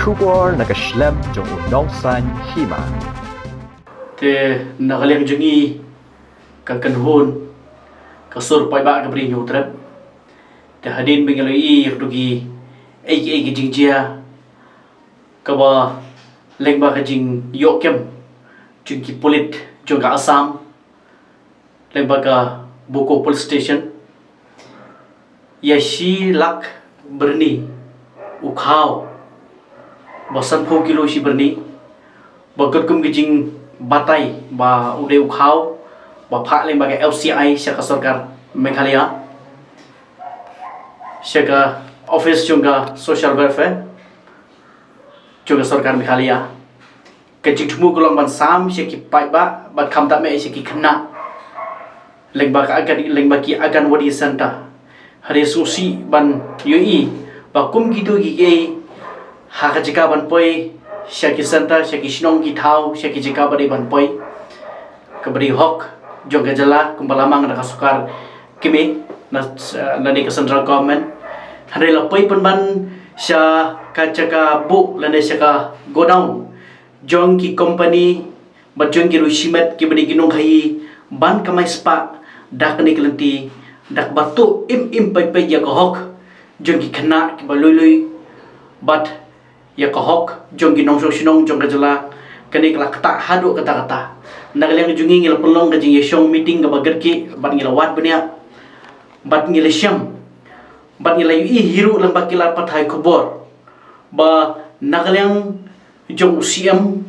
kubor nakaslem jong unongsan Hima. Te nakaleng jungi kakanhun kasur Paidbah kabri nyutrap te hadin bengaloi rugi ai jingjia kaba lengba kajing yokem jungi polit juga Assam lengba ka Boko police station yashi lak Byrni Khaw basan pho kilo si Byrni bagat kum kajing batai ba ude Khaw ba Phah leng bagai LCI syaka sarkar Meghalaya syaka office juga social welfare juga sarkar Meghalaya kajing tumu gulang ban sam syaki Paidbah ba kham ta me syaki khna leng ba ka agan leng ba ki agan wadi santa hari susi ban yui ba kum gitu gi ha ka jika ban poi syaki santa syaki shnong gi thau syaki jika bari ban poi kabri hok jongga jala kumbalamang na kasukar kimi na ni ka central government hari lapoi penban sya ka jaka bu lane sya ka go down jong ki company ba jong ki rushimet ki bari ginong khai ban kamai spa dak ni klenti dak batu im pai ya ka hok jong ki khna ki ba lui but ya ka hok jong ki nong so shinong jong ka jala kani kala kata hadu kata nagaleng jungi ngil pelong ka jing yeshong meeting ka bagar ki bat ngila wat bania bat ngila syam bat ngila yu hiru lang bakila pathai khobor ba nagaleng jong usiam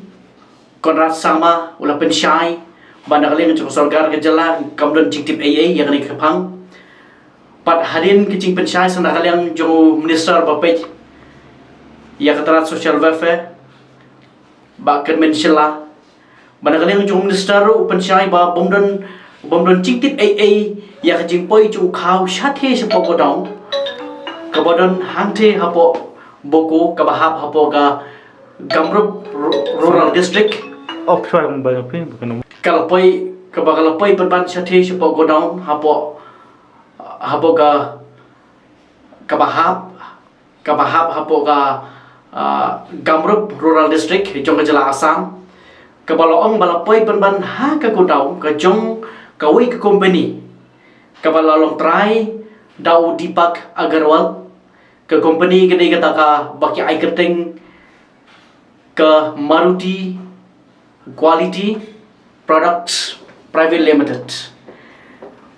konrat sama ula pensyai ba nagaleng jong sarkar ka jala kamdon jiktip AA yang ni khapang pat hadin ki jing pensyai sa nagaleng jong minister bapej ya katarat social welfare ba kan mensyala Managaling jong minister pensyai ba bomdon jiktip AA ya kajing poi jong Khaw syathe sa poko daw kabodon hangte hapo Boko kabahap hapo ga Gamrup rural district offshore ang ba pin bukan kalapoi penban syathe sa poko daw hapo ga kabahap hapo ga Gamrup rural district jong jala Assam kabalaong balapoi penban ha ka kudau ka jong kawi ka company kabalalong try daw dipak agarwal ka company gede kata ka baki ai kerteng ka Maruti Quality Products Private Limited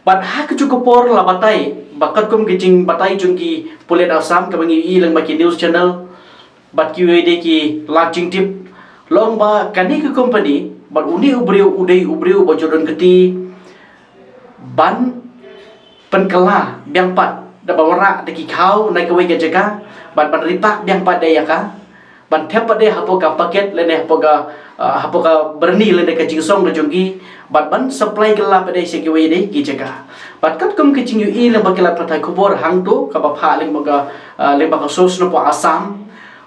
but ha ka cukupor la batai bakat kum gijing batai jungki pulet Assam ka bangi ilang baki news channel bat ki wede ki laching tip long ba kani ke company ban uni ubriu bojoron keti ban penkala biang pat da bawara de ki Khaw nai kawai ke jaga ban ripak biang pat de yaka ban thep de hapo ka paket lene hapo ka Byrni lene ka jingsong da jonggi ban supply gela pade se ki wai de ki jaga bat kat kum ke jingyu i leng bakila pathai khobor hangto ka ba Phah leng ba sos no po Assam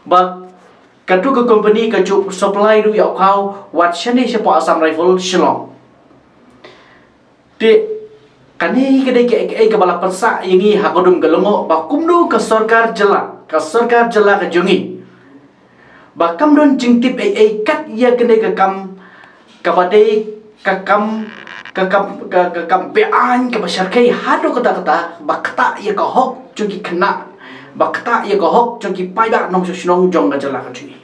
ba katu ke company ka ju supply ru ya Khaw wat shani se po Assam rifle Shillong te kani ke de ke bala persa yangi hakodum galongo ba kumdu ka sarkar jala ka jungi ba kamdon jingtip kat ya kene ka kam ka badai ka kam bean ka basharkai hado kata ba kata ya ka hok jungi kena bakta ya ka hok jongki Paidbah nong shnong jong ka jala ka jungi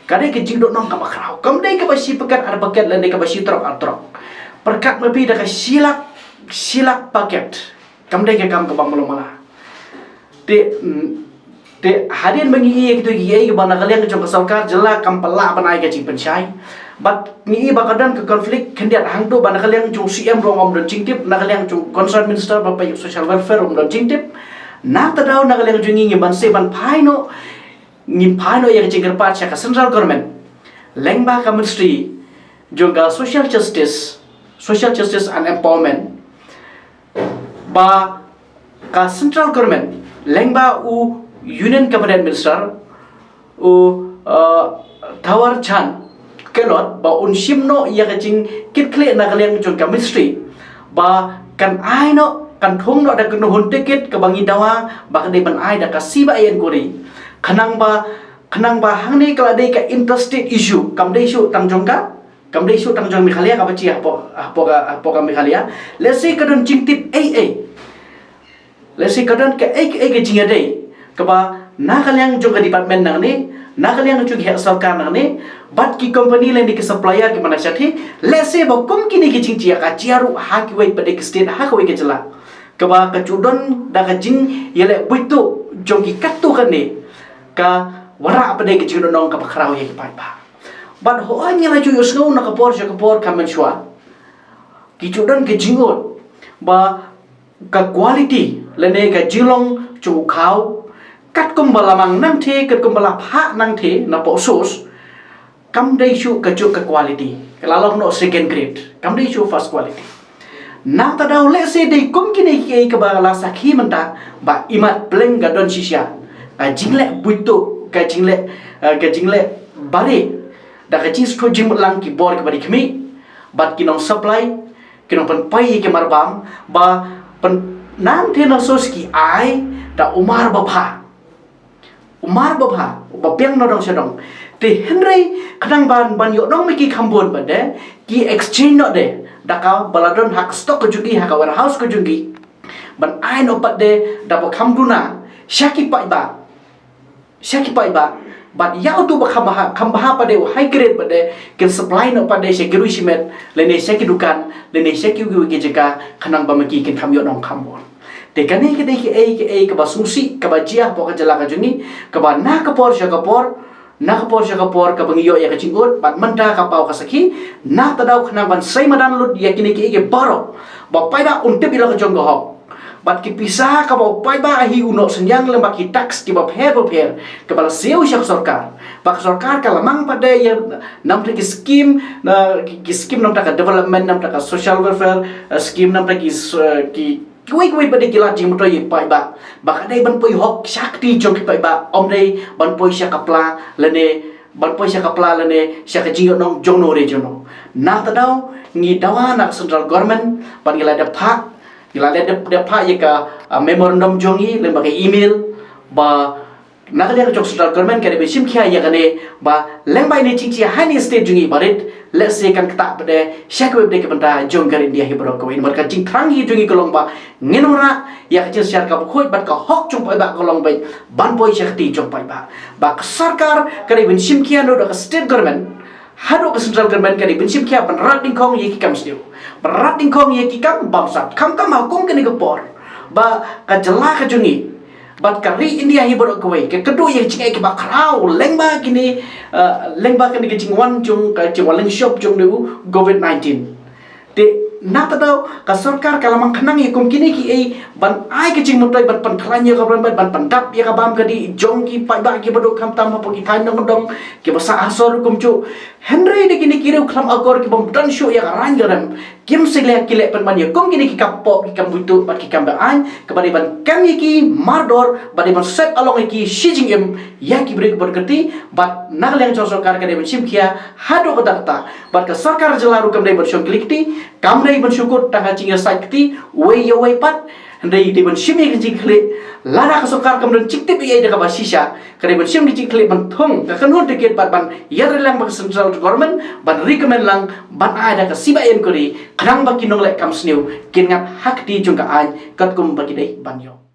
kade ke jingdo nong ka bakrau kamdai ka basi paket ar paket lende ka basi trok perkat mapi da ka silak paket kamdai ka kam ka bangmala te hadin bangi gitu ye ba nagaleng jong ka sarkar jala kam pala banai ka jing pensyai bat ni bakadan ke konflik kendiat hangdo ba nagaleng jong CM rong om don jingtip nagaleng jong concerned minister ba social welfare om don jingtip nak tadaw nagaleng jungi ngiban se ban phaino ya jingker pat ka central government lengba ka ministry juga social justice and empowerment ba ka central government lengba u union cabinet minister u Thawar Chan kelot ba unsimno ya jing kitkle nagaleng jong ka ministry ba kan aino kan thong no da kan hun ticket ka bangi Dawa ba ka de ban ai da ka siba yen kori khanang ba kenang bahang ni kalau ada ke interstate issue kam dei issue tangjong ka kam dei issue tangjong Meghalaya ka bachi apa ka Meghalaya let's say kadon jingtip let's say kadon ke ke jinga dei ka ba na kalyang jong ka department nang ni na kalyang jong ke sarkar nang ni bat ki company lain di ke supplier ki mana chathi let's say ba kom kini ki jing chia ka chiaru ha ki wei pade ke state ha ka wei ke jela ka ba ka chudon da ka jing yele buitu jong ki katu kan ni ka wara apa dek jing nong ka bakrau ye pai ba but ho anya la ju yusno na ka por kamen shwa ki chudan ke jingot ba ka quality lene ka jilong chu Khaw kat kum balamang nang the kat kum bala Phah nang the na po sos kam dei shu ka chu ka quality kalalong no second grade kam dei shu first quality na ta dau le se dei kum kini ke ka ba la sakhi manta ba imat pleng ga don shisha ka jingle buito ka jingle bare da ka chis to jing lang ki bor ka bari khmi bat ki nong supply ki nong pan pai ke marbam ba pan nan the na sos ki ai da umar ba ba piang no dong sedong te henry kadang ban yo dong mi ki khambon ba de ki exchange no de da ka baladon hak stock ko jugi hak warehouse ko jugi ban ai no pat de da ba khambuna shaki Paidbah but yau tu bakhambaha pada high grade pada ke supply no pada se giru simet lene se ki dukan lene se ki wi ke jeka khanang ba maki kin kham yo nong khambon te kane ke dei ke ba sungsi ka ba jia po ka jala ka juni ka ba na ka por ka bangi yo ya ka chingot bat manda ka pau ka sakhi na tadau khanang ban sai madan lut ya kini ke baro ba paida unte bila ka jong go bat ki pisah ka ba Paidbah hi uno senyang lembak ki tax ki ba pher kepala seo syak sarkar ba sarkar ka lamang pada ya nam ki scheme nam ta ka development nam ta ka social welfare scheme nam ta ki kui pada gila jing moto ye Paidbah ba ka dai ban poi hok shakti jong ki Paidbah om dai ban poi syak kapla lene syak jing nong jono re jono na ta dau ngi dawa na central government ban gila da Phah gila dia Phah ye ka memorandum jongi lembaga email ba nakale ka central government ka de sim khia ya kane ba lengbai ni chingchi hani state jongi barit let's say kan kata pada syakwe de ka banta jong gar india hi bro ko in mar ka ching thrang hi jongi kolong ba ngenora ya ka syar ka khoi bat ka hok chung Paidbah kolong bai ban poi syakti chung Paidbah ba sarkar ka de sim khia no ka state government hado ka central government ka de sim khia ban rat ding khong ye ki kam stiu berat dingkong ye kikam bangsat kam hukum kini kepor ba ka jela ka jungi bat kari India hi borok koi ke kedu ye cing ke ba Khaw lengba kini ke cing wan jung ka cing wan shop jung du COVID-19 te na ta dau ka sarkar kalamang khanang ye kum kini ki ban ai ke cing mutoi ban pan khlanya ka ban pandap ye ka bam ka di jong ki Paidbah ki bodok kham tam pa ki thain dong ke basa asor kum chu henry de kini kireu khlam agor ki bom dan show ya ran garam kim segle kile pan man ye kum kini ki kapop ki kam butu bat ki kam ba ai ke bari ban kam ye ki mardor bari ban set along ki shijing em ya ki break berkati bat nagleng sarkar ka de sim khia hado ka dakta bat ka sarkar jelaru kam de bersyong klikti kam de bersyukur ta cing site kti way pat ndai de ban shimi ki khle lara ka sarkar kam den cikte bi ai de ka ba shisha kare ban shim ki khle ban thong ka kanun ticket ban yar lang ba central government ban recommend lang ban ai da ka siba en kori khrang ba kinong le kam snew kin ngat hak ti jung ka ai kat kum ba ki dei ban yo